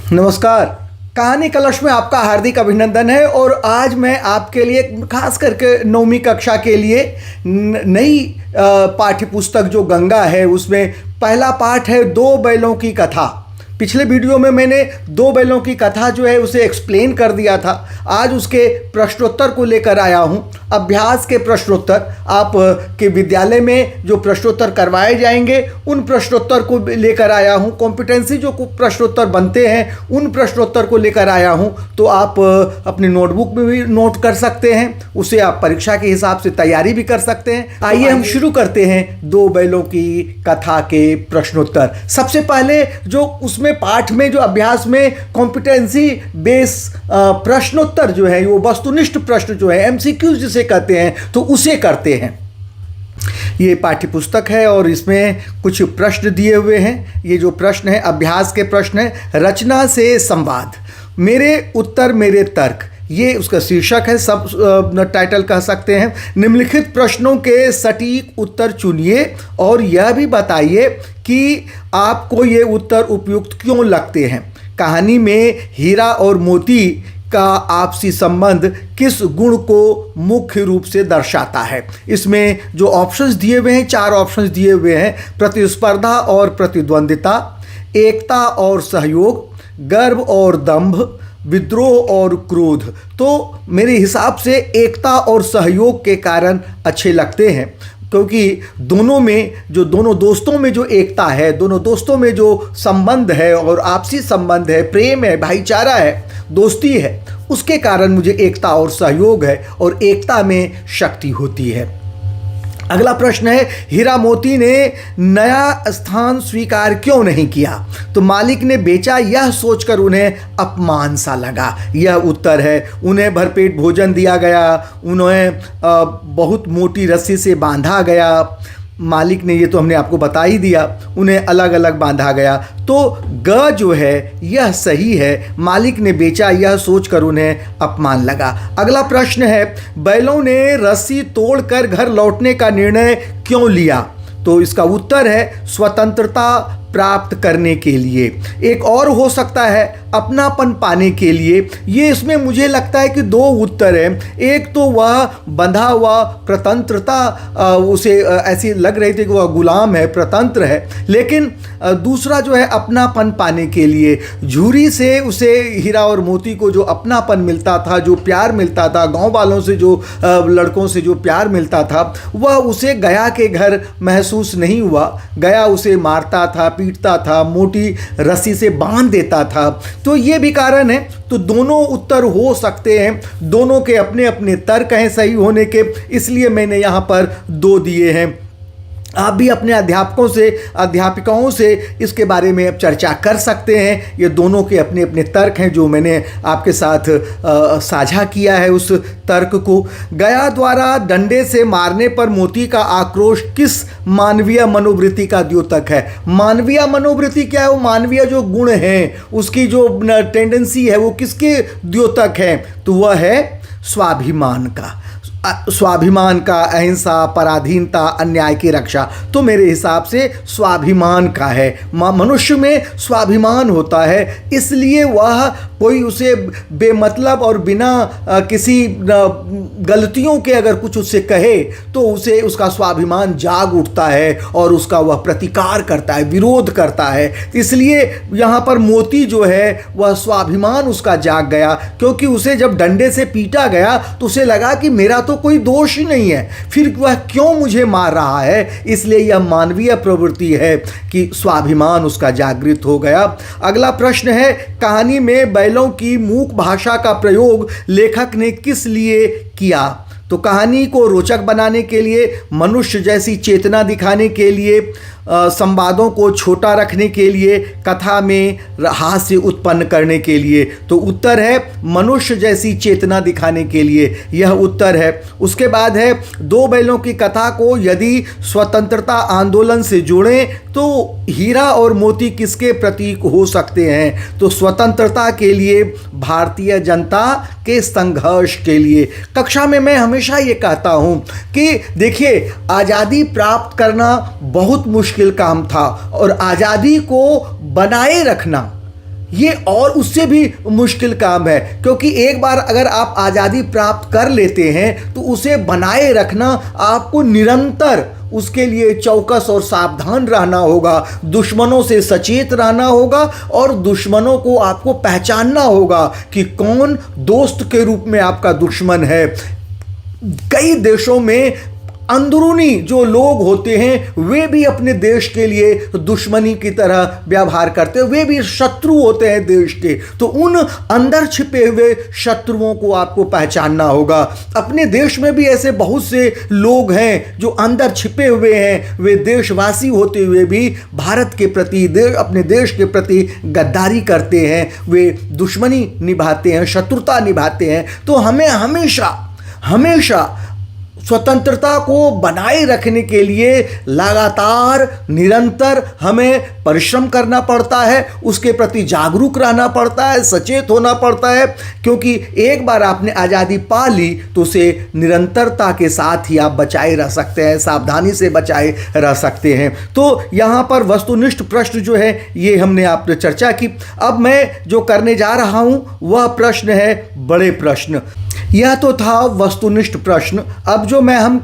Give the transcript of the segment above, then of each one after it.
नमस्कार। कहानी कलश में आपका हार्दिक अभिनंदन है। और आज मैं आपके लिए खास करके 9वीं कक्षा के लिए नई पाठ्य पुस्तक जो गंगा है उसमें पहला पाठ है दो बैलों की कथा। पिछले वीडियो में मैंने दो बैलों की कथा जो है उसे एक्सप्लेन कर दिया था। आज उसके प्रश्नोत्तर को लेकर आया हूँ। अभ्यास के प्रश्नोत्तर, आप के विद्यालय में जो प्रश्नोत्तर करवाए जाएंगे उन प्रश्नोत्तर को लेकर आया हूँ। कॉम्पिटेंसी जो प्रश्नोत्तर बनते हैं उन प्रश्नोत्तर को लेकर आया हूँ। तो आप अपनी नोटबुक में भी नोट कर सकते हैं, उसे आप परीक्षा के हिसाब से तैयारी भी कर सकते हैं। आइए हम शुरू करते हैं दो बैलों की कथा के प्रश्नोत्तर। सबसे पहले जो उसमें पाठ में जो अभ्यास में कॉम्पिटेंसी बेस प्रश्नोत्तर जो है, वो वस्तुनिष्ठ प्रश्न जो है एमसीक्यूज जिसे कहते हैं, तो उसे करते हैं। ये पाठ्य पुस्तक है और इसमें कुछ प्रश्न दिए हुए हैं। ये जो प्रश्न है अभ्यास के प्रश्न है। रचना से संवाद, मेरे उत्तर मेरे तर्क, ये उसका शीर्षक है, सब टाइटल कह सकते हैं। निम्नलिखित प्रश्नों के सटीक उत्तर चुनिए और यह भी बताइए कि आपको ये उत्तर उपयुक्त क्यों लगते हैं। कहानी में हीरा और मोती का आपसी संबंध किस गुण को मुख्य रूप से दर्शाता है। इसमें जो ऑप्शंस दिए हुए हैं, 4 ऑप्शंस दिए हुए हैं। प्रतिस्पर्धा और प्रतिद्वंदिता, एकता और सहयोग, गर्व और दंभ, विद्रोह और क्रोध। तो मेरे हिसाब से एकता और सहयोग के कारण अच्छे लगते हैं, क्योंकि दोनों में जो दोनों दोस्तों में जो एकता है, दोनों दोस्तों में जो संबंध है और आपसी संबंध है, प्रेम है, भाईचारा है, दोस्ती है, उसके कारण मुझे एकता और सहयोग है और एकता में शक्ति होती है। अगला प्रश्न है, हीरा मोती ने नया स्थान स्वीकार क्यों नहीं किया। तो मालिक ने बेचा यह सोचकर उन्हें अपमान सा लगा। यह उत्तर है। उन्हें भरपेट भोजन दिया गया, उन्हें बहुत मोटी रस्सी से बांधा गया। मालिक ने, ये तो हमने आपको बता ही दिया, उन्हें अलग अलग बांधा गया। तो ग जो है यह सही है। मालिक ने बेचा यह सोचकर उन्हें अपमान लगा। अगला प्रश्न है, बैलों ने रस्सी तोड़कर घर लौटने का निर्णय क्यों लिया। तो इसका उत्तर है स्वतंत्रता प्राप्त करने के लिए। एक और हो सकता है अपनापन पाने के लिए। ये इसमें मुझे लगता है कि 2 उत्तर हैं। एक तो वह बंधा हुआ प्रतंत्रता, उसे ऐसी लग रही थी कि वह गुलाम है, प्रतंत्र है। लेकिन दूसरा जो है अपनापन पाने के लिए, झूरी से उसे हीरा और मोती को जो अपनापन मिलता था, जो प्यार मिलता था, गांव वालों से जो लड़कों से जो प्यार मिलता था, वह उसे गया के घर महसूस नहीं हुआ। गया उसे मारता था, पीटता था, मोटी रस्सी से बांध देता था। तो ये भी कारण है। तो दोनों उत्तर हो सकते हैं, दोनों के अपने अपने तर्क हैं सही होने के, इसलिए मैंने यहाँ पर 2 दिए हैं। आप भी अपने अध्यापकों से, अध्यापिकाओं से इसके बारे में अब चर्चा कर सकते हैं। ये दोनों के अपने अपने तर्क हैं जो मैंने आपके साथ साझा किया है उस तर्क को। गया द्वारा डंडे से मारने पर मोती का आक्रोश किस मानवीय मनोवृत्ति का द्योतक है। मानवीय मनोवृत्ति क्या है? वो मानवीय जो गुण हैं, उसकी जो टेंडेंसी है, वो किसके द्योतक है? तो वह है स्वाभिमान का। स्वाभिमान का, अहिंसा, पराधीनता, अन्याय की रक्षा। तो मेरे हिसाब से स्वाभिमान का है। मनुष्य में स्वाभिमान होता है, इसलिए वह कोई उसे बेमतलब और बिना किसी गलतियों के अगर कुछ उससे कहे तो उसे उसका स्वाभिमान जाग उठता है और उसका वह प्रतिकार करता है, विरोध करता है। इसलिए यहाँ पर मोती जो है वह स्वाभिमान उसका जाग गया, क्योंकि उसे जब डंडे से पीटा गया तो उसे लगा कि मेरा तो कोई दोष ही नहीं है, फिर वह क्यों मुझे मार रहा है। इसलिए यह मानवीय प्रवृत्ति है कि स्वाभिमान उसका जागृत हो गया। अगला प्रश्न है, कहानी में बैलों की मूक भाषा का प्रयोग लेखक ने किस लिए किया। तो कहानी को रोचक बनाने के लिए, मनुष्य जैसी चेतना दिखाने के लिए, संवादों को छोटा रखने के लिए, कथा में हास्य उत्पन्न करने के लिए। तो उत्तर है मनुष्य जैसी चेतना दिखाने के लिए, यह उत्तर है। उसके बाद है, दो बैलों की कथा को यदि स्वतंत्रता आंदोलन से जोड़ें तो हीरा और मोती किसके प्रतीक हो सकते हैं। तो स्वतंत्रता के लिए, भारतीय जनता के संघर्ष के लिए। कक्षा में मैं हमेशा ये कहता हूँ कि देखिए, आज़ादी प्राप्त करना बहुत मुश्किल काम था और आज़ादी को बनाए रखना ये और उससे भी मुश्किल काम है, क्योंकि एक बार अगर आप आज़ादी प्राप्त कर लेते हैं तो उसे बनाए रखना आपको निरंतर उसके लिए चौकस और सावधान रहना होगा, दुश्मनों से सचेत रहना होगा और दुश्मनों को आपको पहचानना होगा कि कौन दोस्त के रूप में आपका दुश्मन है। कई देशों में अंदरूनी जो लोग होते हैं वे भी अपने देश के लिए दुश्मनी की तरह व्यवहार करते हैं, वे भी शत्रु होते हैं देश के। तो उन अंदर छिपे हुए शत्रुओं को आपको पहचानना होगा। अपने देश में भी ऐसे बहुत से लोग हैं जो अंदर छिपे हुए हैं, वे देशवासी होते हुए भी भारत के प्रति, अपने देश के प्रति गद्दारी करते हैं, वे दुश्मनी निभाते हैं, शत्रुता निभाते हैं। तो हमें हमेशा हमेशा स्वतंत्रता को बनाए रखने के लिए लगातार निरंतर हमें परिश्रम करना पड़ता है, उसके प्रति जागरूक रहना पड़ता है, सचेत होना पड़ता है, क्योंकि एक बार आपने आज़ादी पा ली तो उसे निरंतरता के साथ ही आप बचाए रह सकते हैं, सावधानी से बचाए रह सकते हैं। तो यहाँ पर वस्तुनिष्ठ प्रश्न जो है ये हमने आपने चर्चा की। अब मैं जो करने जा रहा हूँ वह प्रश्न है बड़े प्रश्न। यह तो था वस्तुनिष्ठ प्रश्न। अब जो हम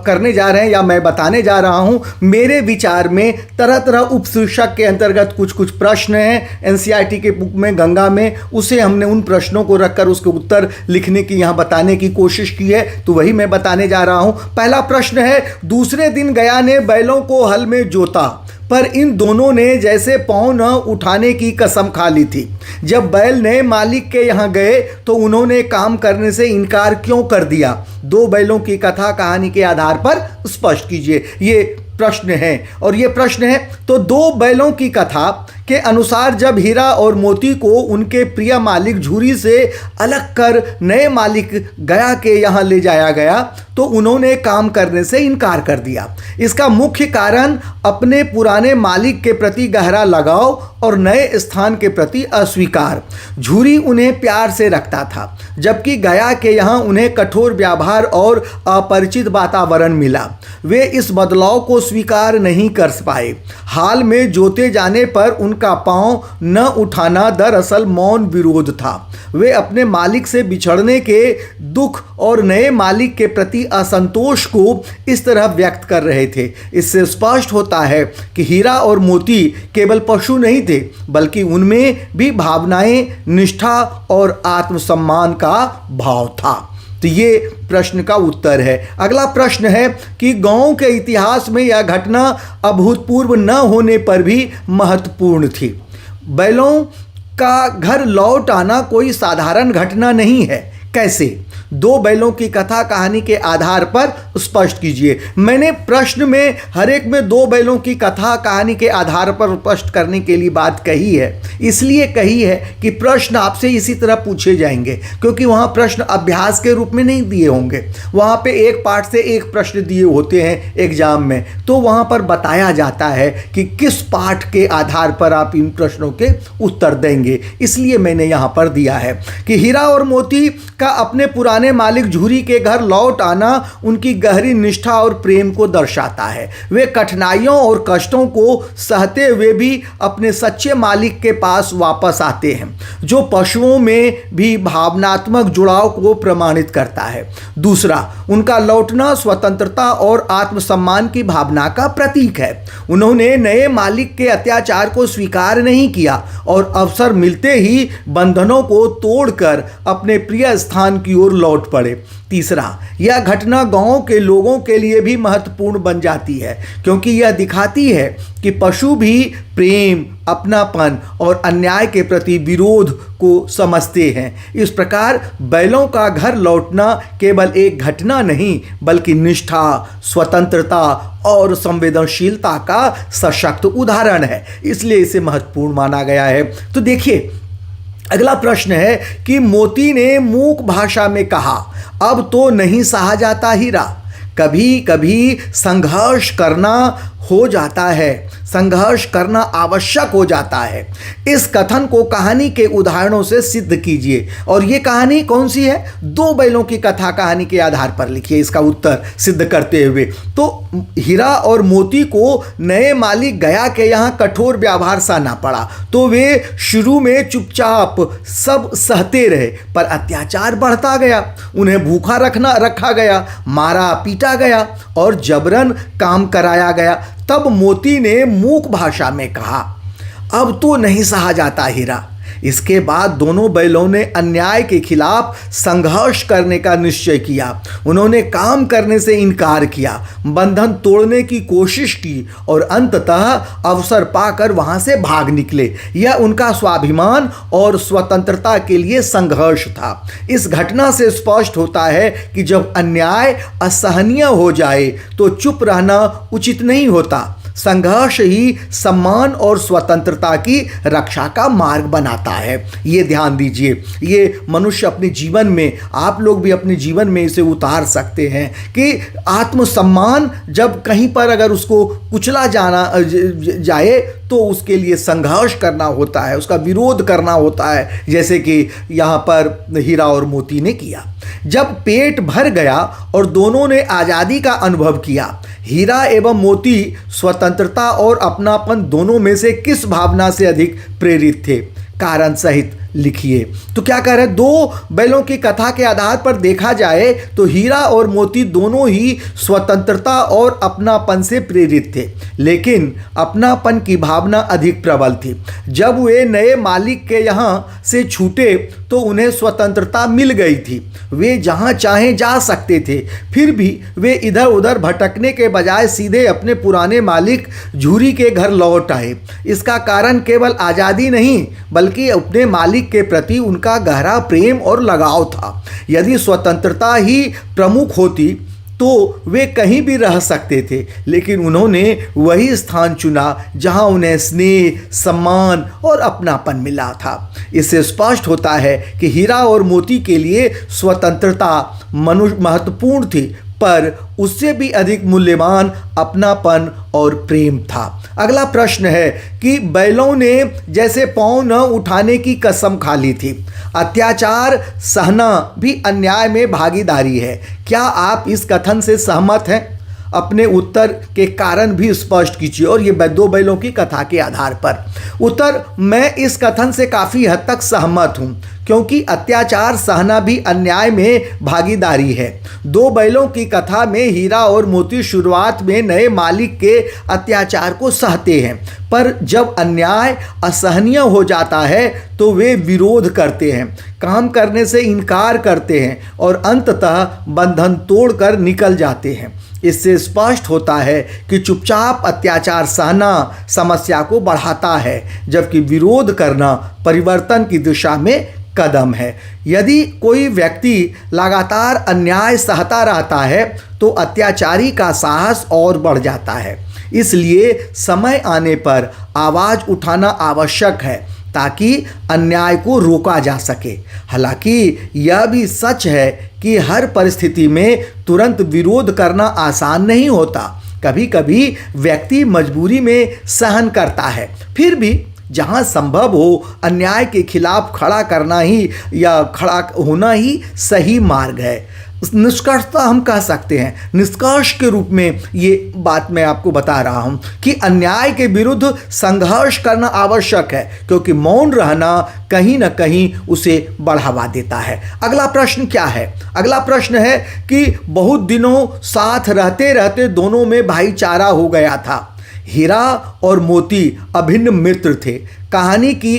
करने जा रहे हैं या मैं बताने जा रहा हूं, मेरे विचार में तरह तरह उपशीर्षक के अंतर्गत कुछ कुछ प्रश्न हैं एनसीईआरटी के बुक में, गंगा में, उसे हमने उन प्रश्नों को रखकर उसके उत्तर लिखने की, यहाँ बताने की कोशिश की है, तो वही मैं बताने जा रहा हूं। पहला प्रश्न है, दूसरे दिन गया ने बैलों को हल में जोता, पर इन दोनों ने जैसे पाँव न उठाने की कसम खा ली थी। जब बैल नए मालिक के यहाँ गए तो उन्होंने काम करने से इनकार क्यों कर दिया? दो बैलों की कथा कहानी के आधार पर स्पष्ट कीजिए। ये प्रश्न है और ये प्रश्न है तो दो बैलों की कथा के अनुसार जब हीरा और मोती को उनके प्रिय मालिक झूरी से अलग कर नए मालिक गया के यहाँ ले जाया गया तो उन्होंने काम करने से इनकार कर दिया। इसका मुख्य कारण अपने पुराने मालिक के प्रति गहरा लगाव और नए स्थान के प्रति अस्वीकार। झूरी उन्हें प्यार से रखता था, जबकि गया के यहाँ उन्हें कठोर व्यवहार और अपरिचित वातावरण मिला। वे इस बदलाव को स्वीकार नहीं कर पाए। हाल में जोते जाने पर उनका पांव न उठाना दरअसल मौन विरोध था। वे अपने मालिक से बिछड़ने के दुख और नए मालिक के प्रति असंतोष को इस तरह व्यक्त कर रहे थे। इससे स्पष्ट होता है कि हीरा और मोती केवल पशु नहीं थे, बल्कि उनमें भी भावनाएं, निष्ठा और आत्मसम्मान का भाव था। तो ये प्रश्न का उत्तर है। अगला प्रश्न है कि गांव के इतिहास में यह घटना अभूतपूर्व न होने पर भी महत्वपूर्ण थी। बैलों का घर लौट आना कोई साधारण घटना नहीं है। कैसे? दो बैलों की कथा कहानी के आधार पर स्पष्ट कीजिए। मैंने प्रश्न में हर एक में दो बैलों की कथा कहानी के आधार पर स्पष्ट करने के लिए बात कही है। इसलिए कही है कि प्रश्न आपसे इसी तरह पूछे जाएंगे, क्योंकि वहाँ प्रश्न अभ्यास के रूप में नहीं दिए होंगे। वहाँ पे एक पाठ से एक प्रश्न दिए होते हैं एग्जाम में, तो वहाँ पर बताया जाता है कि किस पाठ के आधार पर आप इन प्रश्नों के उत्तर देंगे। इसलिए मैंने यहाँ पर दिया है कि हीरा और मोती का अपने पुराने मालिक झूरी के घर लौट आना उनकी गहरी निष्ठा और प्रेम को दर्शाता है। वे कठिनाइयों और कष्टों को सहते हुए भी अपने सच्चे मालिक के पास वापस आते हैं, जो पशुओं में भी भावनात्मक जुड़ाव को प्रमाणित करता है। दूसरा, उनका लौटना स्वतंत्रता और आत्मसम्मान की भावना का प्रतीक है। उन्होंने नए मालिक के अत्याचार को स्वीकार नहीं किया और अवसर मिलते ही बंधनों को तोड़कर अपने प्रिय स्थान की ओर लौट पड़े। तीसरा, यह घटना गांव के लोगों के लिए भी महत्वपूर्ण बन जाती है, क्योंकि यह दिखाती है कि पशु भी प्रेम, अपनापन और अन्याय के प्रति विरोध को समझते हैं। इस प्रकार बैलों का घर लौटना केवल एक घटना नहीं, बल्कि निष्ठा, स्वतंत्रता और संवेदनशीलता का सशक्त उदाहरण है। इसलिए इसे महत्वपूर्ण माना गया है। तो देखिए, अगला प्रश्न है कि मोती ने मूक भाषा में कहा, अब तो नहीं सहा जाता हीरा, कभी कभी संघर्ष करना हो जाता है, संघर्ष करना आवश्यक हो जाता है। इस कथन को कहानी के उदाहरणों से सिद्ध कीजिए। और ये कहानी कौन सी है? दो बैलों की कथा कहानी के आधार पर लिखिए इसका उत्तर सिद्ध करते हुए। तो हीरा और मोती को नए मालिक गया के यहाँ कठोर व्यवहार सहना पड़ा, तो वे शुरू में चुपचाप सब सहते रहे, पर अत्याचार बढ़ता गया। उन्हें भूखा रखा गया, मारा पीटा गया और जबरन काम कराया गया। तब मोती ने मूक भाषा में कहा, अब तो नहीं सहा जाता हीरा। इसके बाद दोनों बैलों ने अन्याय के खिलाफ संघर्ष करने का निश्चय किया। उन्होंने काम करने से इनकार किया, बंधन तोड़ने की कोशिश की और अंततः अवसर पाकर वहां से भाग निकले। यह उनका स्वाभिमान और स्वतंत्रता के लिए संघर्ष था। इस घटना से स्पष्ट होता है कि जब अन्याय असहनीय हो जाए तो चुप रहना उचित नहीं होता। संघर्ष ही सम्मान और स्वतंत्रता की रक्षा का मार्ग बनाता है। ये ध्यान दीजिए, ये मनुष्य अपने जीवन में, आप लोग भी अपने जीवन में इसे उतार सकते हैं कि आत्मसम्मान जब कहीं पर अगर उसको कुचला जाए तो उसके लिए संघर्ष करना होता है, उसका विरोध करना होता है, जैसे कि यहाँ पर हीरा और मोती ने किया। जब पेट भर गया और दोनों ने आज़ादी का अनुभव किया, हीरा एवं मोती स्वतंत्रता और अपनापन दोनों में से किस भावना से अधिक प्रेरित थे? कारण सहित लिखिए। तो क्या कह रहे हैं? दो बैलों की कथा के आधार पर देखा जाए तो हीरा और मोती दोनों ही स्वतंत्रता और अपनापन से प्रेरित थे, लेकिन अपनापन की भावना अधिक प्रबल थी। जब वे नए मालिक के यहाँ से छूटे तो उन्हें स्वतंत्रता मिल गई थी, वे जहाँ चाहें जा सकते थे। फिर भी वे इधर उधर भटकने के बजाय सीधे अपने पुराने मालिक झूरी के घर लौट आए। इसका कारण केवल आज़ादी नहीं बल्कि अपने मालिक के प्रति उनका गहरा प्रेम और लगाव था। यदि स्वतंत्रता ही प्रमुख होती तो वे कहीं भी रह सकते थे, लेकिन उन्होंने वही स्थान चुना जहां उन्हें स्नेह, सम्मान और अपनापन मिला था। इससे स्पष्ट होता है कि हीरा और मोती के लिए स्वतंत्रता महत्वपूर्ण थी, पर उससे भी अधिक मूल्यवान अपनापन और प्रेम था। अगला प्रश्न है कि बैलों ने जैसे पांव न उठाने की कसम खा ली थी, अत्याचार सहना भी अन्याय में भागीदारी है। क्या आप इस कथन से सहमत हैं? अपने उत्तर के कारण भी स्पष्ट कीजिए। और ये दो बैलों की कथा के आधार पर उत्तर, मैं इस कथन से काफ़ी हद तक सहमत हूँ, क्योंकि अत्याचार सहना भी अन्याय में भागीदारी है। दो बैलों की कथा में हीरा और मोती शुरुआत में नए मालिक के अत्याचार को सहते हैं, पर जब अन्याय असहनीय हो जाता है तो वे विरोध करते हैं, काम करने से इनकार करते हैं और अंततः बंधन तोड़कर निकल जाते हैं। इससे स्पष्ट होता है कि चुपचाप अत्याचार सहना समस्या को बढ़ाता है, जबकि विरोध करना परिवर्तन की दिशा में कदम है। यदि कोई व्यक्ति लगातार अन्याय सहता रहता है तो अत्याचारी का साहस और बढ़ जाता है। इसलिए समय आने पर आवाज़ उठाना आवश्यक है ताकि अन्याय को रोका जा सके। हालांकि यह भी सच है कि हर परिस्थिति में तुरंत विरोध करना आसान नहीं होता। कभी कभी व्यक्ति मजबूरी में सहन करता है, फिर भी जहां संभव हो अन्याय के खिलाफ खड़ा करना ही या खड़ा होना ही सही मार्ग है। निष्कर्षता हम कह सकते हैं, निष्कर्ष के रूप में ये बात मैं आपको बता रहा हूं कि अन्याय के विरुद्ध संघर्ष करना आवश्यक है, क्योंकि मौन रहना कहीं ना कहीं उसे बढ़ावा देता है। अगला प्रश्न क्या है? अगला प्रश्न है कि बहुत दिनों साथ रहते रहते दोनों में भाईचारा हो गया था। हीरा और मोती अभिन्न मित्र थे। कहानी की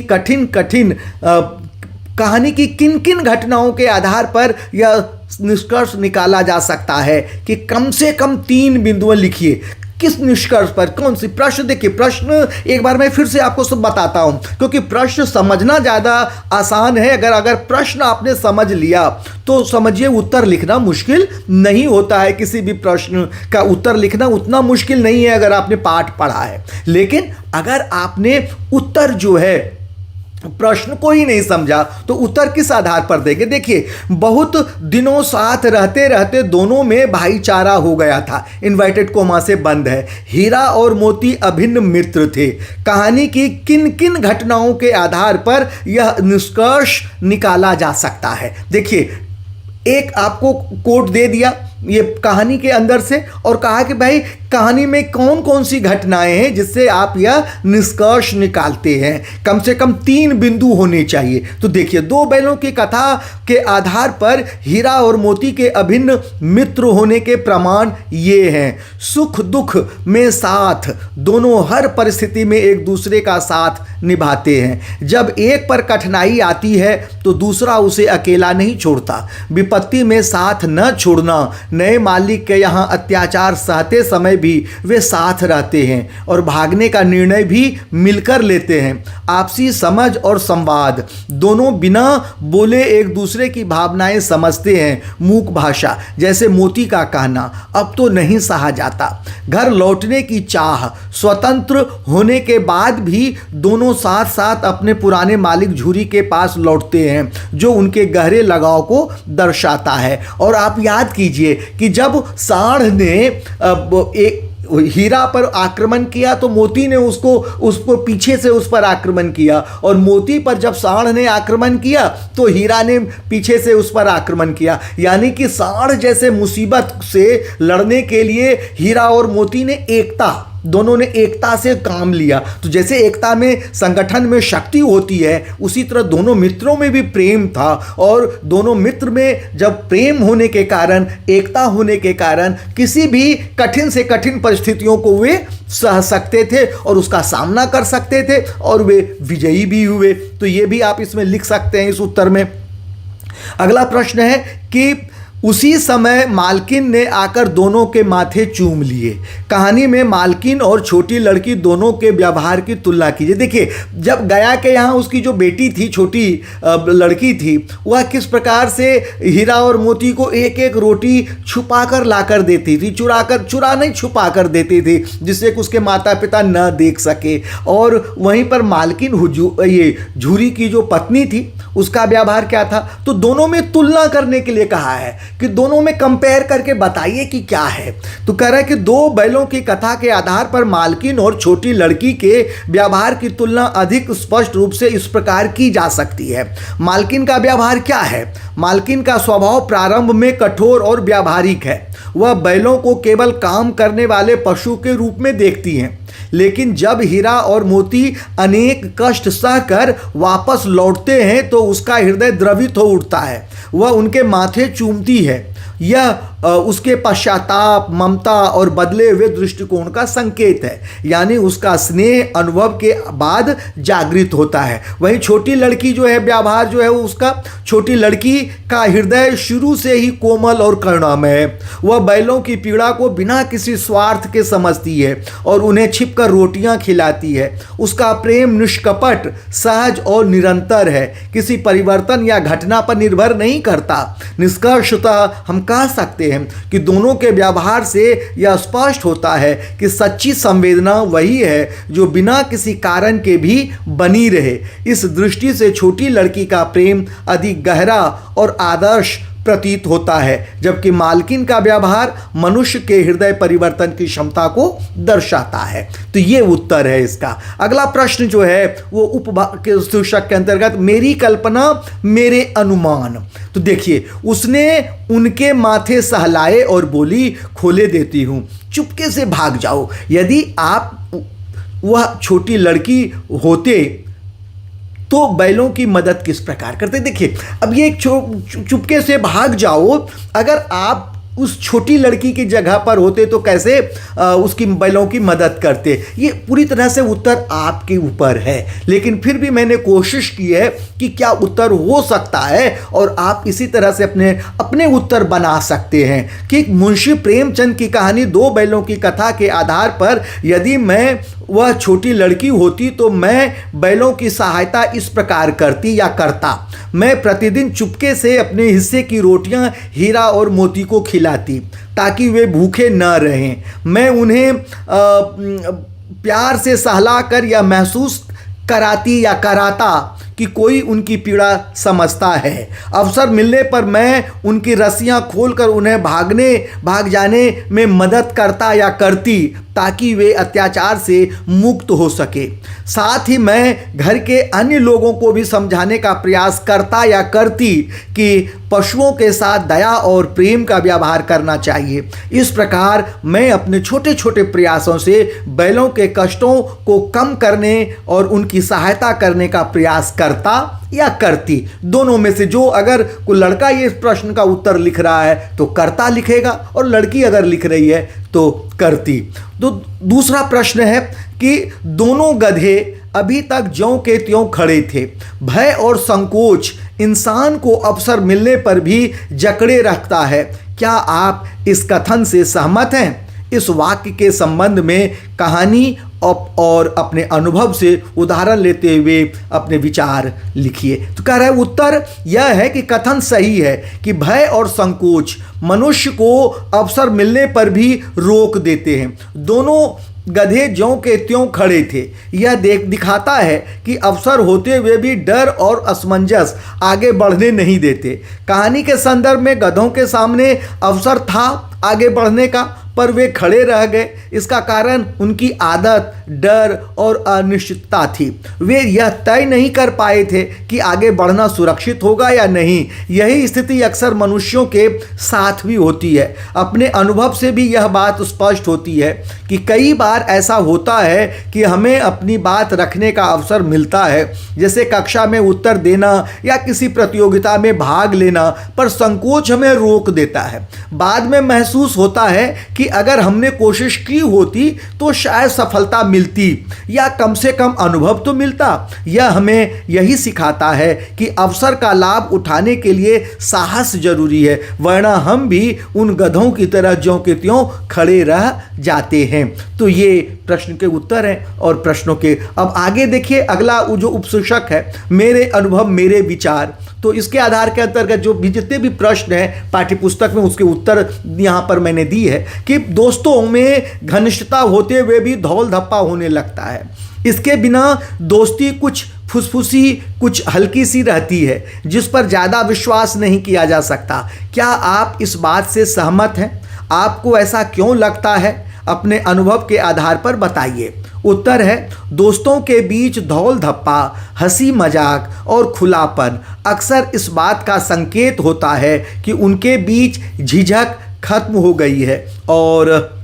किन किन घटनाओं के आधार पर यह निष्कर्ष निकाला जा सकता है कि कम से कम 3 बिंदुएं लिखिए। किस निष्कर्ष पर, कौन सी? प्रश्न देखिए, प्रश्न एक बार मैं फिर से आपको सब बताता हूं, क्योंकि प्रश्न समझना ज़्यादा आसान है। अगर प्रश्न आपने समझ लिया तो समझिए उत्तर लिखना मुश्किल नहीं होता है। किसी भी प्रश्न का उत्तर लिखना उतना मुश्किल नहीं है अगर आपने पाठ पढ़ा है। लेकिन अगर आपने उत्तर जो है प्रश्न को ही नहीं समझा तो उत्तर किस आधार पर देंगे। देखिए, बहुत दिनों साथ रहते रहते दोनों में भाईचारा हो गया था। इन्वर्टेड कोमा से बंद है। हीरा और मोती अभिन्न मित्र थे। कहानी की किन किन घटनाओं के आधार पर यह निष्कर्ष निकाला जा सकता है। देखिए, एक आपको कोट दे दिया ये कहानी के अंदर से और कहा कि भाई कहानी में कौन कौन सी घटनाएं हैं जिससे आप यह निष्कर्ष निकालते हैं। कम से कम 3 बिंदु होने चाहिए। तो देखिए, 2 बैलों की कथा के आधार पर हीरा और मोती के अभिन्न मित्र होने के प्रमाण ये हैं। सुख दुख में साथ, दोनों हर परिस्थिति में एक दूसरे का साथ निभाते हैं। जब एक पर कठिनाई आती है तो दूसरा उसे अकेला नहीं छोड़ता। विपत्ति में साथ न छोड़ना। नए मालिक के यहाँ अत्याचार सहते समय भी वे साथ रहते हैं और भागने का निर्णय भी मिलकर लेते हैं। आपसी समझ और संवाद, दोनों बिना बोले एक दूसरे की भावनाएं समझते हैं। मूक भाषा, जैसे मोती का कहना अब तो नहीं सहा जाता। घर लौटने की चाह, स्वतंत्र होने के बाद भी दोनों साथ साथ अपने पुराने मालिक झूरी के पास लौटते हैं, जो उनके गहरे लगाव को दर्शाता है। और आप याद कीजिए कि जब सांड ने एक हीरा पर आक्रमण किया तो मोती ने उसको पीछे से उस पर आक्रमण किया, और मोती पर जब सांड ने आक्रमण किया तो हीरा ने पीछे से उस पर आक्रमण किया। यानी कि सांड जैसे मुसीबत से लड़ने के लिए हीरा और मोती ने दोनों ने एकता से काम लिया। तो जैसे एकता में, संगठन में शक्ति होती है, उसी तरह दोनों मित्रों में भी प्रेम था। और दोनों मित्र में जब प्रेम होने के कारण, एकता होने के कारण किसी भी कठिन से कठिन परिस्थितियों को वे सह सकते थे और उसका सामना कर सकते थे और वे विजयी भी हुए। तो ये भी आप इसमें लिख सकते हैं इस उत्तर में। अगला प्रश्न है कि उसी समय मालकिन ने आकर दोनों के माथे चूम लिए। कहानी में मालकिन और छोटी लड़की दोनों के व्यवहार की तुलना कीजिए। देखिए, जब गया के यहाँ उसकी जो बेटी थी, छोटी लड़की थी, वह किस प्रकार से हीरा और मोती को एक एक रोटी छुपा कर ला कर देती थी, चुरा नहीं छुपा कर देती थी, जिससे कि उसके माता पिता न देख सके। और वहीं पर मालकिन ये झूरी की जो पत्नी थी, उसका व्यवहार क्या था। तो दोनों में तुलना करने के लिए कहा है कि दोनों में कंपेयर करके बताइए कि क्या है। तो कह रहा है कि 2 बैलों की कथा के आधार पर मालकिन और छोटी लड़की के व्यवहार की तुलना अधिक स्पष्ट रूप से इस प्रकार की जा सकती है। मालकिन का व्यवहार क्या है। मालकिन का स्वभाव प्रारंभ में कठोर और व्यावहारिक है। वह बैलों को केवल काम करने वाले पशु के रूप में देखती हैं, लेकिन जब हीरा और मोती अनेक कष्ट सहकर वापस लौटते हैं तो उसका हृदय द्रवित हो उठता है। वह उनके माथे चूमती है। यह उसके पश्चाताप, ममता और बदले हुए दृष्टिकोण का संकेत है। यानी उसका स्नेह अनुभव के बाद जागृत होता है। वहीं छोटी लड़की जो है, व्यवहार जो है उसका, छोटी लड़की का हृदय शुरू से ही कोमल और करुणामय है। वह बैलों की पीड़ा को बिना किसी स्वार्थ के समझती है और उन्हें छिपकर रोटियां खिलाती है। उसका प्रेम निष्कपट, सहज और निरंतर है, किसी परिवर्तन या घटना पर निर्भर नहीं करता। निष्कर्षतः हम कह सकते हैं कि दोनों के व्यवहार से यह स्पष्ट होता है कि सच्ची संवेदना वही है जो बिना किसी कारण के भी बनी रहे। इस दृष्टि से छोटी लड़की का प्रेम अधिक गहरा और आदर्श प्रतीत होता है, जबकि मालकिन का व्यवहार मनुष्य के हृदय परिवर्तन की क्षमता को दर्शाता है। तो ये उत्तर है इसका। अगला प्रश्न जो है वो उपभाग के शीर्षक के अंतर्गत मेरी कल्पना मेरे अनुमान। तो देखिए, उसने उनके माथे सहलाए और बोली, खोले देती हूँ, चुपके से भाग जाओ। यदि आप वह छोटी लड़की होते तो बैलों की मदद किस प्रकार करते। देखिए, अब ये एक चुपके से भाग जाओ, अगर आप उस छोटी लड़की की जगह पर होते तो कैसे उसकी बैलों की मदद करते। ये पूरी तरह से उत्तर आपके ऊपर है, लेकिन फिर भी मैंने कोशिश की है कि क्या उत्तर हो सकता है और आप इसी तरह से अपने उत्तर बना सकते हैं। कि मुंशी प्रेमचंद की कहानी 2 बैलों की कथा के आधार पर यदि मैं वह छोटी लड़की होती तो मैं बैलों की सहायता इस प्रकार करती या करता। मैं प्रतिदिन चुपके से अपने हिस्से की रोटियां हीरा और मोती को खिलाती ताकि वे भूखे न रहें। मैं उन्हें प्यार से सहलाकर यह महसूस कराती या कराता कि कोई उनकी पीड़ा समझता है। अवसर मिलने पर मैं उनकी रस्सियां खोलकर उन्हें भाग जाने में मदद करता या करती, ताकि वे अत्याचार से मुक्त हो सके। साथ ही मैं घर के अन्य लोगों को भी समझाने का प्रयास करता या करती कि पशुओं के साथ दया और प्रेम का व्यवहार करना चाहिए। इस प्रकार मैं अपने छोटे छोटे प्रयासों से बैलों के कष्टों को कम करने और उनकी सहायता करने का प्रयास करता या करती। दोनों में से जो, अगर कोई लड़का ये प्रश्न का उत्तर लिख रहा है तो करता लिखेगा, और लड़की अगर लिख रही है तो करती। तो दूसरा प्रश्न है कि दोनों गधे अभी तक ज्यों के त्यों खड़े थे। भय और संकोच इंसान को अवसर मिलने पर भी जकड़े रखता है। क्या आप इस कथन से सहमत हैं? इस वाक्य के संबंध में कहानी और अपने अनुभव से उदाहरण लेते हुए अपने विचार लिखिए। तो कह रहा है उत्तर यह है कि कथन सही है कि भय और संकोच मनुष्य को अवसर मिलने पर भी रोक देते हैं। दोनों गधे ज्यों के त्यों खड़े थे। यह दिखाता है कि अवसर होते हुए भी डर और असमंजस आगे बढ़ने नहीं देते। कहानी के संदर्भ में गधों के सामने अवसर था आगे बढ़ने का, पर वे खड़े रह गए। इसका कारण उनकी आदत, डर और अनिश्चितता थी। वे यह तय नहीं कर पाए थे कि आगे बढ़ना सुरक्षित होगा या नहीं। यही स्थिति अक्सर मनुष्यों के साथ भी होती है। अपने अनुभव से भी यह बात स्पष्ट होती है कि कई बार ऐसा होता है कि हमें अपनी बात रखने का अवसर मिलता है, जैसे कक्षा में उत्तर देना या किसी प्रतियोगिता में भाग लेना, पर संकोच हमें रोक देता है। बाद में महसूस होता है कि अगर हमने कोशिश की होती तो शायद सफलता मिलती या कम से कम अनुभव तो मिलता। यह हमें यही सिखाता है कि अवसर का लाभ उठाने के लिए साहस जरूरी है, वरना हम भी उन गधों की तरह ज्यों के त्यों खड़े रह जाते हैं। तो ये प्रश्न के उत्तर हैं और प्रश्नों के। अब आगे देखिए, अगला जो उपशीर्षक है मेरे अनुभव मेरे विचार। तो इसके आधार के अंतर्गत जो भी जितने भी प्रश्न हैं पाठ्यपुस्तक में, उसके उत्तर यहाँ पर मैंने दी है कि दोस्तों में घनिष्ठता होते हुए भी धौल धप्पा होने लगता है। इसके बिना दोस्ती कुछ फुसफुसी, कुछ हल्की सी रहती है, जिस पर ज़्यादा विश्वास नहीं किया जा सकता। क्या आप इस बात से सहमत हैं? आपको ऐसा क्यों लगता है? अपने अनुभव के आधार पर बताइए। उत्तर है, दोस्तों के बीच धौल धप्पा, हंसी मजाक और खुलापन अक्सर इस बात का संकेत होता है कि उनके बीच झिझक खत्म हो गई है और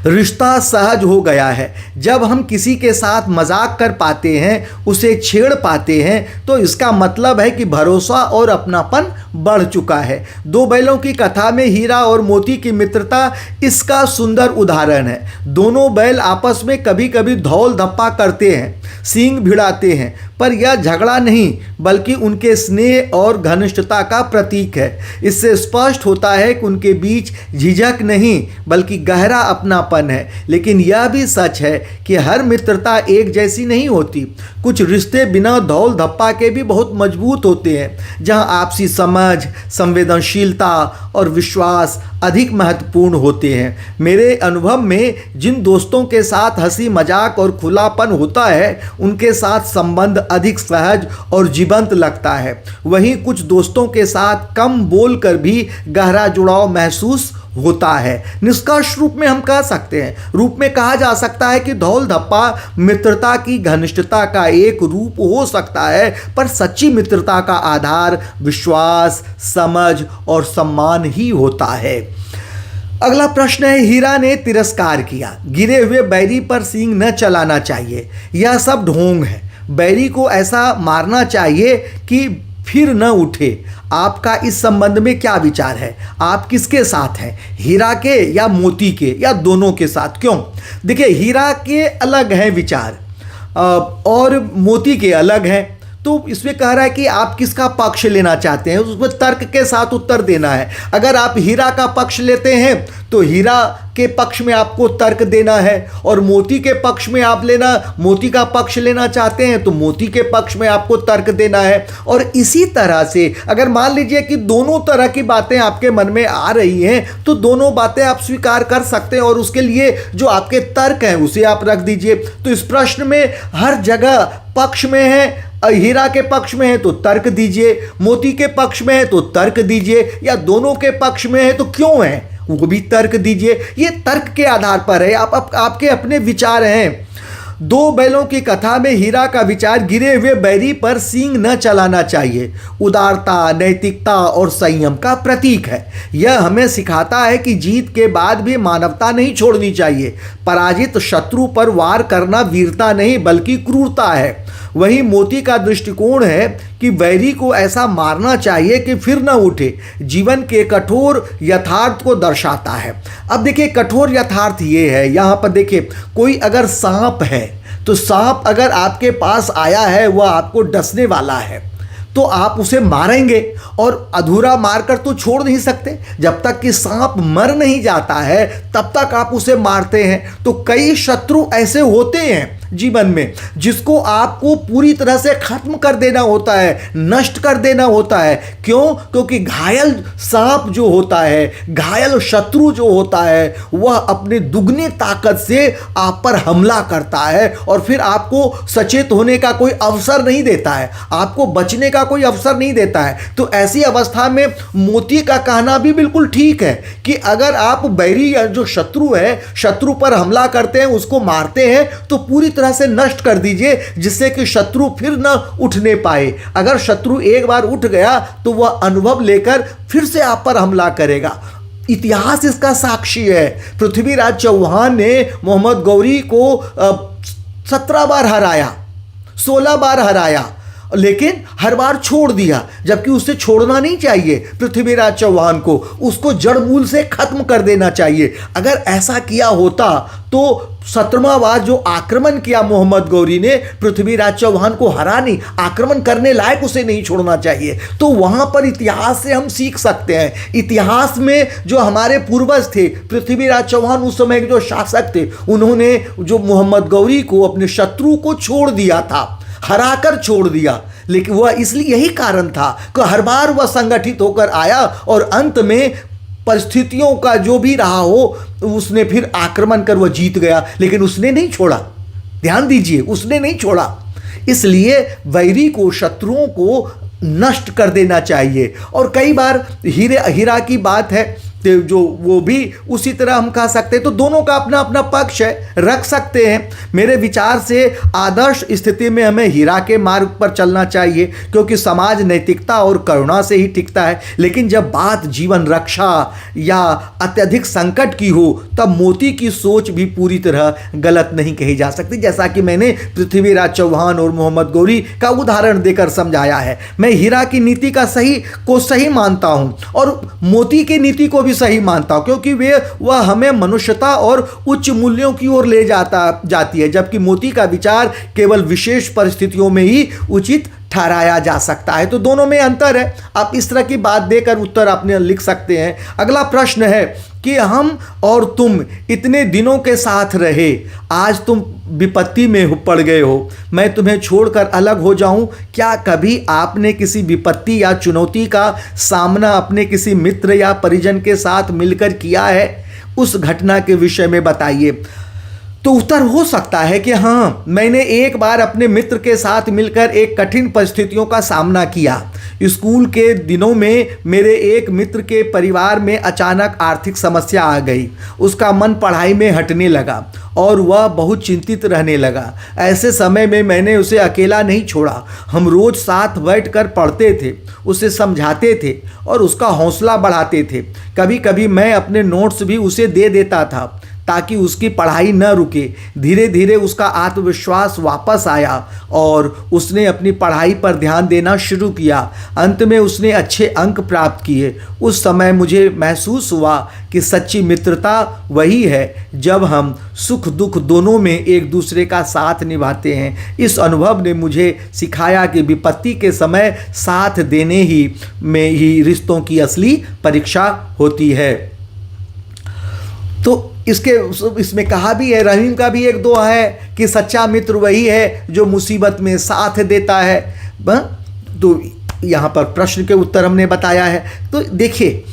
रिश्ता सहज हो गया है। जब हम किसी के साथ मजाक कर पाते हैं, उसे छेड़ पाते हैं, तो इसका मतलब है कि भरोसा और अपनापन बढ़ चुका है। दो बैलों की कथा में हीरा और मोती की मित्रता इसका सुंदर उदाहरण है। दोनों बैल आपस में कभी कभी धौल धप्पा करते हैं, सींग भिड़ाते हैं, पर यह झगड़ा नहीं बल्कि उनके स्नेह और घनिष्ठता का प्रतीक है। इससे स्पष्ट होता है कि उनके बीच झिझक नहीं बल्कि गहरा अपनापन है। लेकिन यह भी सच है कि हर मित्रता एक जैसी नहीं होती। कुछ रिश्ते बिना धौल धप्पा के भी बहुत मजबूत होते हैं, जहां आपसी समझ, संवेदनशीलता और विश्वास अधिक महत्वपूर्ण होते हैं। मेरे अनुभव में जिन दोस्तों के साथ हंसी मजाक और खुलापन होता है, उनके साथ संबंध अधिक सहज और जीवंत लगता है। वहीं कुछ दोस्तों के साथ कम बोलकर भी गहरा जुड़ाव महसूस होता है। निष्कर्ष रूप में हम कह सकते हैं, रूप में कहा जा सकता है कि धौल धप्पा मित्रता की घनिष्ठता का एक रूप हो सकता है, पर सच्ची मित्रता का आधार विश्वास, समझ और सम्मान ही होता है। अगला प्रश्न है, हीरा ने तिरस्कार किया। गिरे हुए बैरी पर सींग न चलाना चाहिए, यह सब ढोंग है। बैरी को ऐसा मारना चाहिए कि फिर न उठे। आपका इस संबंध में क्या विचार है? आप किसके साथ हैं, हीरा के या मोती के या दोनों के साथ? क्यों? देखिए, हीरा के अलग हैं विचार और मोती के अलग हैं। तो इसमें कह रहा है कि आप किसका पक्ष लेना चाहते हैं, उसमें तर्क के साथ उत्तर देना है। अगर आप हीरा का पक्ष लेते हैं तो हीरा के पक्ष में आपको तर्क देना है, और मोती के पक्ष में आप मोती का पक्ष लेना चाहते हैं तो मोती के पक्ष में आपको तर्क देना है। और इसी तरह से अगर मान लीजिए कि दोनों तरह की बातें आपके मन में आ रही हैं, तो दोनों बातें आप स्वीकार कर सकते हैं और उसके लिए जो आपके तर्क हैं उसे आप रख दीजिए। तो इस प्रश्न में हर जगह पक्ष में है हीरा के पक्ष में है तो तर्क दीजिए, मोती के पक्ष में है तो तर्क दीजिए, या दोनों के पक्ष में है तो क्यों है वो भी तर्क दीजिए। ये तर्क के आधार पर है, आपके अपने विचार हैं। दो बैलों की कथा में हीरा का विचार गिरे हुए बैरी पर सींग न चलाना चाहिए उदारता, नैतिकता और संयम का प्रतीक है। यह हमें सिखाता है कि जीत के बाद भी मानवता नहीं छोड़नी चाहिए। पराजित शत्रु पर वार करना वीरता नहीं बल्कि क्रूरता है। वही मोती का दृष्टिकोण है कि वैरी को ऐसा मारना चाहिए कि फिर न उठे। जीवन के कठोर यथार्थ को दर्शाता है। अब देखिए कठोर यथार्थ ये है, यहाँ पर देखिए कोई अगर सांप है तो सांप अगर आपके पास आया है वह आपको डसने वाला है तो आप उसे मारेंगे, और अधूरा मारकर तो छोड़ नहीं सकते। जब तक कि सांप मर नहीं जाता है तब तक आप उसे मारते हैं। तो कई शत्रु ऐसे होते हैं जीवन में जिसको आपको पूरी तरह से खत्म कर देना होता है, नष्ट कर देना होता है। क्यों? क्योंकि घायल सांप जो होता है, घायल शत्रु जो होता है, वह अपने दुगनी ताकत से आप पर हमला करता है और फिर आपको सचेत होने का कोई अवसर नहीं देता है, आपको बचने का कोई अवसर नहीं देता है। तो ऐसी अवस्था में मोती का कहना भी बिल्कुल ठीक है कि अगर आप बैरी या जो शत्रु है, शत्रु पर हमला करते हैं, उसको मारते हैं तो पूरी तरह से नष्ट कर दीजिए जिससे कि शत्रु फिर न उठने पाए। अगर शत्रु एक बार उठ गया तो वह अनुभव लेकर फिर से आप पर हमला करेगा। इतिहास इसका साक्षी है। पृथ्वीराज चौहान ने मोहम्मद गौरी को 17 बार हराया, 16 बार हराया, लेकिन हर बार छोड़ दिया, जबकि उसे छोड़ना नहीं चाहिए। पृथ्वीराज चौहान को उसको जड़ मूल से खत्म कर देना चाहिए। अगर ऐसा किया होता तो 17वां बार जो आक्रमण किया मोहम्मद गौरी ने, पृथ्वीराज चौहान को हरा नहीं, आक्रमण करने लायक उसे नहीं छोड़ना चाहिए। तो वहां पर इतिहास से हम सीख सकते हैं। इतिहास में जो हमारे पूर्वज थे, पृथ्वीराज चौहान उस समय के जो शासक थे, उन्होंने जो मोहम्मद गौरी को अपने शत्रु को छोड़ दिया था, हराकर छोड़ दिया। लेकिन वह इसलिए यही कारण था कि हर बार वह संगठित होकर आया और अंत में परिस्थितियों का जो भी रहा हो उसने फिर आक्रमण कर वह जीत गया, लेकिन उसने नहीं छोड़ा। ध्यान दीजिए, उसने नहीं छोड़ा। इसलिए वैरी को, शत्रुओं को नष्ट कर देना चाहिए। और कई बार हीरा की बात है जो वो भी उसी तरह हम कह सकते हैं। तो दोनों का अपना अपना पक्ष है, रख सकते हैं। मेरे विचार से आदर्श स्थिति में हमें हीरा के मार्ग पर चलना चाहिए क्योंकि समाज नैतिकता और करुणा से ही टिकता है। लेकिन जब बात जीवन रक्षा या अत्यधिक संकट की हो तब मोती की सोच भी पूरी तरह गलत नहीं कही जा सकती, जैसा कि मैंने पृथ्वीराज चौहान और मोहम्मद गौरी का उदाहरण देकर समझाया है। मैं हीरा की नीति का सही मानता हूँ और मोती की नीति को सही मानता हूं क्योंकि वह हमें मनुष्यता और उच्च मूल्यों की ओर ले जाती है, जबकि मोती का विचार केवल विशेष परिस्थितियों में ही उचित ठहराया जा सकता है। तो दोनों में अंतर है। आप इस तरह की बात देकर उत्तर अपने लिख सकते हैं। अगला प्रश्न है कि हम और तुम इतने दिनों के साथ रहे, आज तुम विपत्ति में पड़ गए हो, मैं तुम्हें छोड़कर अलग हो जाऊं। क्या कभी आपने किसी विपत्ति या चुनौती का सामना अपने किसी मित्र या परिजन के साथ मिलकर किया है? उस घटना के विषय में बताइए। तो उत्तर हो सकता है कि हाँ, मैंने एक बार अपने मित्र के साथ मिलकर एक कठिन परिस्थितियों का सामना किया। स्कूल के दिनों में मेरे एक मित्र के परिवार में अचानक आर्थिक समस्या आ गई। उसका मन पढ़ाई में हटने लगा और वह बहुत चिंतित रहने लगा। ऐसे समय में मैंने उसे अकेला नहीं छोड़ा। हम रोज साथ बैठकर पढ़ते थे, उसे समझाते थे और उसका हौसला बढ़ाते थे। कभी कभी मैं अपने नोट्स भी उसे दे देता था ताकि उसकी पढ़ाई न रुके। धीरे धीरे उसका आत्मविश्वास वापस आया और उसने अपनी पढ़ाई पर ध्यान देना शुरू किया। अंत में उसने अच्छे अंक प्राप्त किए। उस समय मुझे महसूस हुआ कि सच्ची मित्रता वही है जब हम सुख दुख दोनों में एक दूसरे का साथ निभाते हैं। इस अनुभव ने मुझे सिखाया कि विपत्ति के समय साथ देने में ही रिश्तों की असली परीक्षा होती है। तो इसमें कहा भी है, रहीम का भी एक दुआ है कि सच्चा मित्र वही है जो मुसीबत में साथ देता है। तो यहाँ पर प्रश्न के उत्तर हमने बताया है। तो देखिए,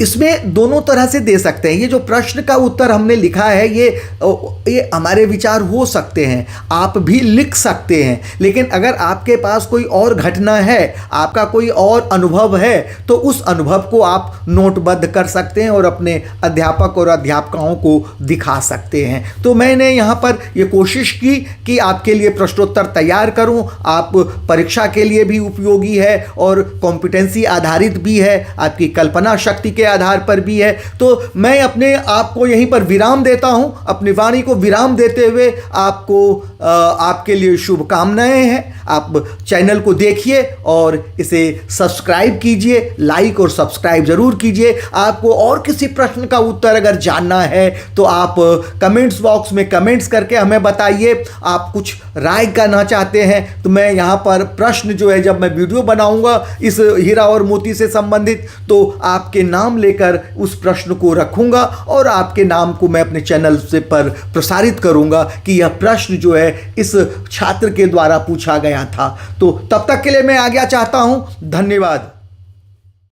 इसमें दोनों तरह से दे सकते हैं। ये जो प्रश्न का उत्तर हमने लिखा है ये हमारे विचार हो सकते हैं, आप भी लिख सकते हैं, लेकिन अगर आपके पास कोई और घटना है, आपका कोई और अनुभव है, तो उस अनुभव को आप नोटबद्ध कर सकते हैं और अपने अध्यापक और अध्यापिकाओं को दिखा सकते हैं। तो मैंने यहाँ पर ये कोशिश की कि आपके लिए प्रश्नोत्तर तैयार करूँ। आप परीक्षा के लिए भी उपयोगी है और कॉम्पिटेंसी आधारित भी है, आपकी कल्पना शक्ति के आधार पर भी है। तो मैं अपने आप को यहीं पर विराम देता हूं, अपनी वाणी को विराम देते हुए आपके लिए शुभकामनाएं हैं। आप चैनल को देखिए और इसे सब्सक्राइब कीजिए, लाइक और सब्सक्राइब जरूर कीजिए। आपको और किसी प्रश्न का उत्तर अगर जानना है तो आप कमेंट्स बॉक्स में कमेंट्स करके हमें बताइए। आप कुछ राय करना चाहते हैं तो मैं यहाँ पर प्रश्न जो है, जब मैं वीडियो बनाऊंगा इस हीरा और मोती से संबंधित, तो आपके नाम लेकर उस प्रश्न को रखूंगा और आपके नाम को मैं अपने चैनल से पर प्रसारित करूंगा कि यह प्रश्न जो है इस छात्र के द्वारा पूछा गया था। तो तब तक के लिए मैं आज्ञा चाहता हूं। धन्यवाद।